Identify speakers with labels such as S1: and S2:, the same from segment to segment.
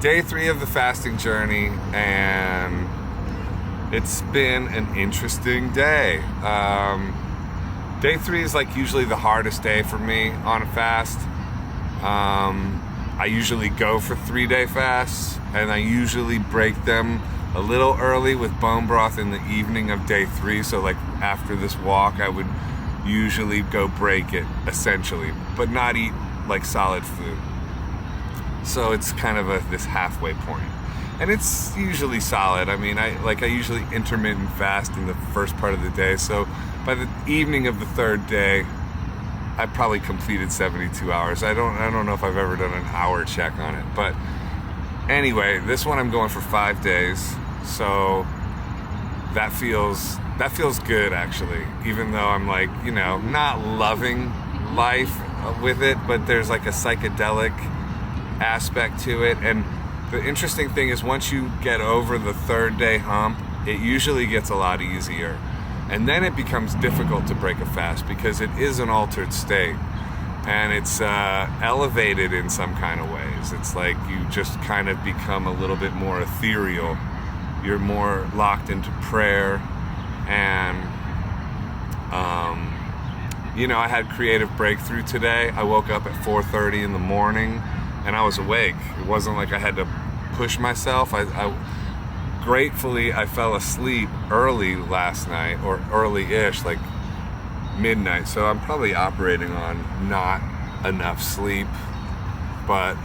S1: day 3 of the fasting journey, and it's been an interesting day. Day 3 is like usually the hardest day for me on a fast. I usually go for 3-day fasts, and I usually break them a little early with bone broth in the evening of day 3. So like after this walk, I would usually go break it essentially, but not eat like solid food. So it's kind of this halfway point, and it's usually solid. I mean, I usually intermittent fast in the first part of the day. So by the evening of the 3rd day, I probably completed 72 hours. I don't know if I've ever done an hour check on it, but anyway, this one I'm going for 5 days. So that feels good actually, even though I'm like, not loving life with it, but there's like a psychedelic aspect to it. And the interesting thing is once you get over the 3rd day hump, it usually gets a lot easier. And then it becomes difficult to break a fast because it is an altered state, and it's elevated in some kind of ways. It's like you just kind of become a little bit more ethereal. You're more locked into prayer, and I had creative breakthrough today. I woke up at 4:30 in the morning, and I was awake. It wasn't like I had to push myself. Gratefully, I fell asleep early last night, or early-ish, like midnight. So I'm probably operating on not enough sleep. But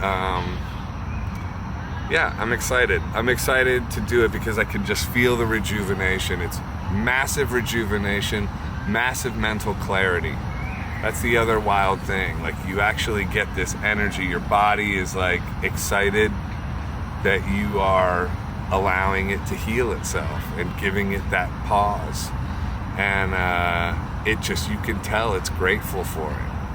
S1: yeah, I'm excited. I'm excited to do it because I can just feel the rejuvenation. It's massive rejuvenation, massive mental clarity. That's the other wild thing. Like, you actually get this energy. Your body is like excited that you are allowing it to heal itself and giving it that pause. And you can tell it's grateful for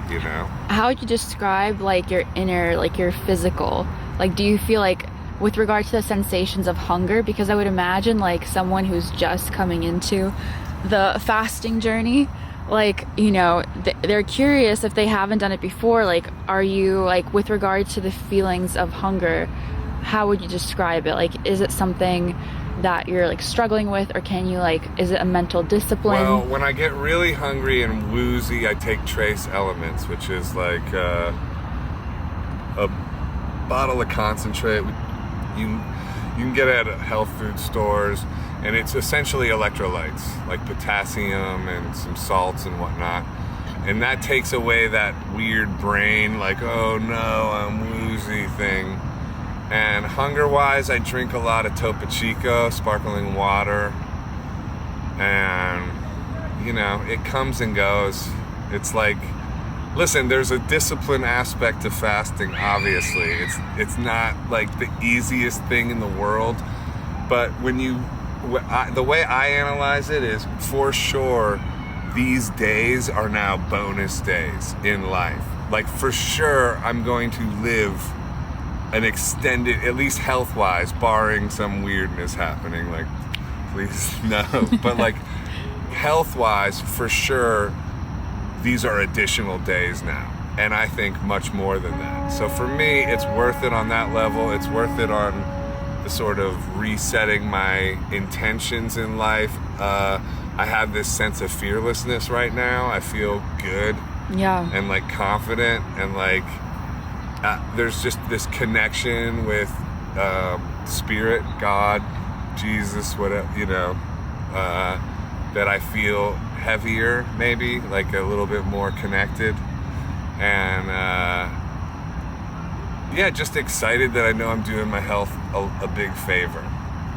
S1: it,
S2: How would you describe like your inner, like your physical? Like, do you feel like with regard to the sensations of hunger? Because I would imagine like someone who's just coming into the fasting journey, like, they're curious if they haven't done it before. Like, are you like, with regard to the feelings of hunger, how would you describe it? Like, is it something that you're like struggling with, or can you is it a mental discipline?
S1: Well, when I get really hungry and woozy, I take trace elements, which is like a bottle of concentrate. You can get it at health food stores, and it's essentially electrolytes, like potassium and some salts and whatnot. And that takes away that weird brain, like, oh no, I'm woozy thing. And hunger-wise, I drink a lot of Topo Chico, sparkling water. And, it comes and goes. It's like, listen, there's a discipline aspect to fasting, obviously. It's not like the easiest thing in the world. But the way I analyze it is, for sure, these days are now bonus days in life. Like, for sure, I'm going to live an extended, at least health-wise, barring some weirdness happening, like, please, no. But like, health-wise, for sure, these are additional days now. And I think much more than that. So for me, it's worth it on that level. It's worth it on the sort of resetting my intentions in life. I have this sense of fearlessness right now. I feel good.
S2: Yeah.
S1: And like confident, and like, there's just this connection with spirit, God, Jesus, whatever, that I feel heavier, maybe, like a little bit more connected. And just excited that I know I'm doing my health a big favor,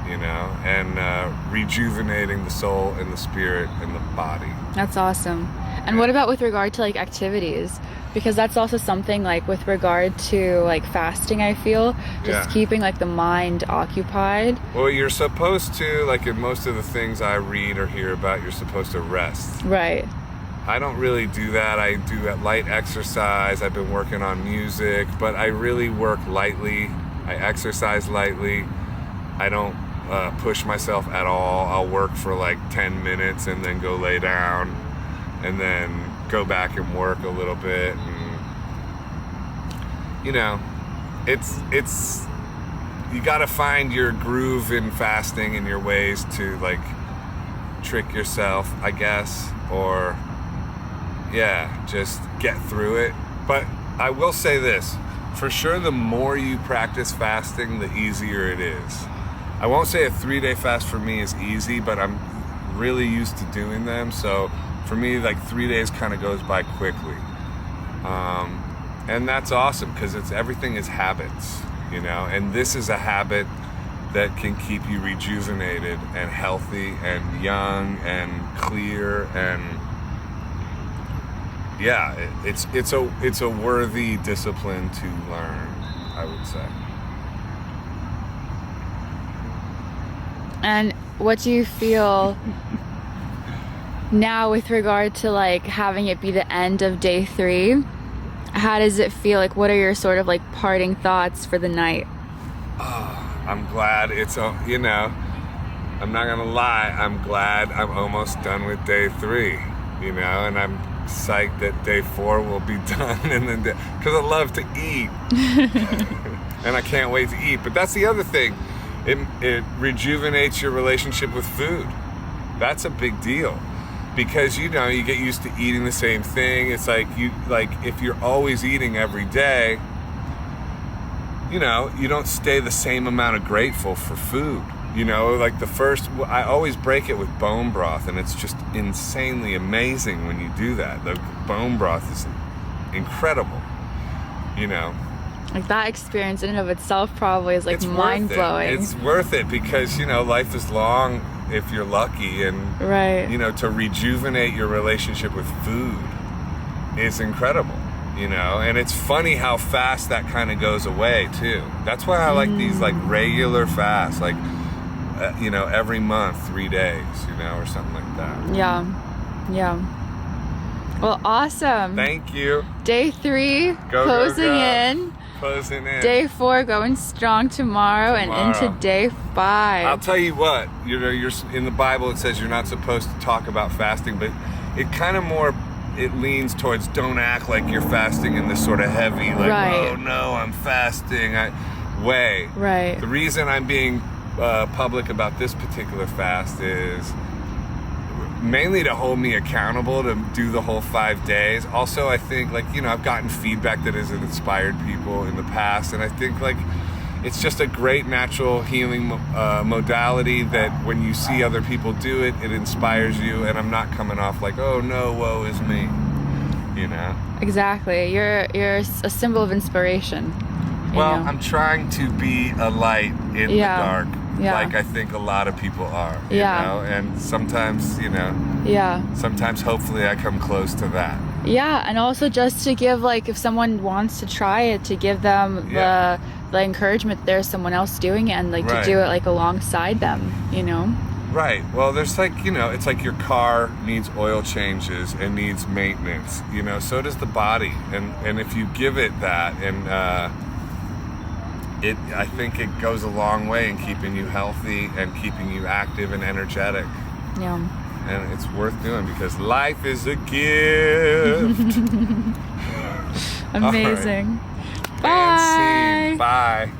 S1: and rejuvenating the soul and the spirit and the body.
S2: That's awesome. And what about with regard to like activities? Because that's also something like with regard to like fasting, I feel, just keeping like the mind occupied.
S1: Well, you're supposed to, like in most of the things I read or hear about, you're supposed to rest.
S2: Right.
S1: I don't really do that. I do that light exercise. I've been working on music, but I really work lightly. I exercise lightly. I don't push myself at all. I'll work for like 10 minutes and then go lay down, and then go back and work a little bit. And it's you got to find your groove in fasting and your ways to like trick yourself, I guess, or just get through it. But I will say this, for sure, the more you practice fasting, the easier it is. I won't say a 3-day fast for me is easy, but I'm really used to doing them. So for me, like 3 days kind of goes by quickly. And that's awesome because everything is habits, you know, and this is a habit that can keep you rejuvenated and healthy and young and clear, and it's a worthy discipline to learn, I would say.
S2: And what do you feel now with regard to like having it be the end of day 3? How does it feel? Like, what are your sort of like parting thoughts for the night?
S1: I'm glad it's, you know, I'm not gonna lie, I'm glad I'm almost done with day 3, you know, and I'm psyched that day 4 will be done, and then because I love to eat and I can't wait to eat. But that's the other thing, it rejuvenates your relationship with food. That's a big deal, because you know, you get used to eating the same thing. It's like if you're always eating every day, you know, you don't stay the same amount of grateful for food. You know, like I always break it with bone broth, and it's just insanely amazing when you do that. The bone broth is incredible, you know.
S2: Like, that experience in and of itself probably is like
S1: It's
S2: mind-blowing.
S1: It's worth it because, you know, life is long if you're lucky, and
S2: right.
S1: you know, to rejuvenate your relationship with food is incredible, you know. And it's funny how fast that kind of goes away too. That's why I like these like regular fasts, like you know, every month, 3 days, you know, or something like that.
S2: Yeah. Well, awesome.
S1: Thank you.
S2: Day 3 closing in.
S1: Closing in.
S2: Day 4 going strong tomorrow and into day 5.
S1: I'll tell you what, you know, you're in the Bible, it says you're not supposed to talk about fasting, but it kind of it leans towards, don't act like you're fasting in this sort of heavy, like,
S2: right.
S1: Oh no, I'm fasting way.
S2: Right.
S1: The reason I'm being public about this particular fast is mainly to hold me accountable to do the whole 5 days. Also, I think, like, you know, I've gotten feedback that has inspired people in the past, and I think like it's just a great natural healing modality that when you see other people do it, it inspires you, and I'm not coming off like, oh no, woe is me, you know.
S2: Exactly. You're a symbol of inspiration.
S1: Well,
S2: know?
S1: I'm trying to be a light in the dark.
S2: Yeah.
S1: Like I think a lot of people are, you know, and sometimes, you know, sometimes hopefully I come close to that.
S2: Yeah, and also just to give, like, if someone wants to try it, to give them the encouragement that there's someone else doing it, and like to do it like alongside them, you know.
S1: Right. Well, there's like, you know, it's like your car needs oil changes and needs maintenance, you know, so does the body. And if you give it that, and I think it goes a long way in keeping you healthy and keeping you active and energetic.
S2: Yeah.
S1: And it's worth doing because life is a gift.
S2: Amazing.
S1: Right.
S2: Bye.
S1: Bye.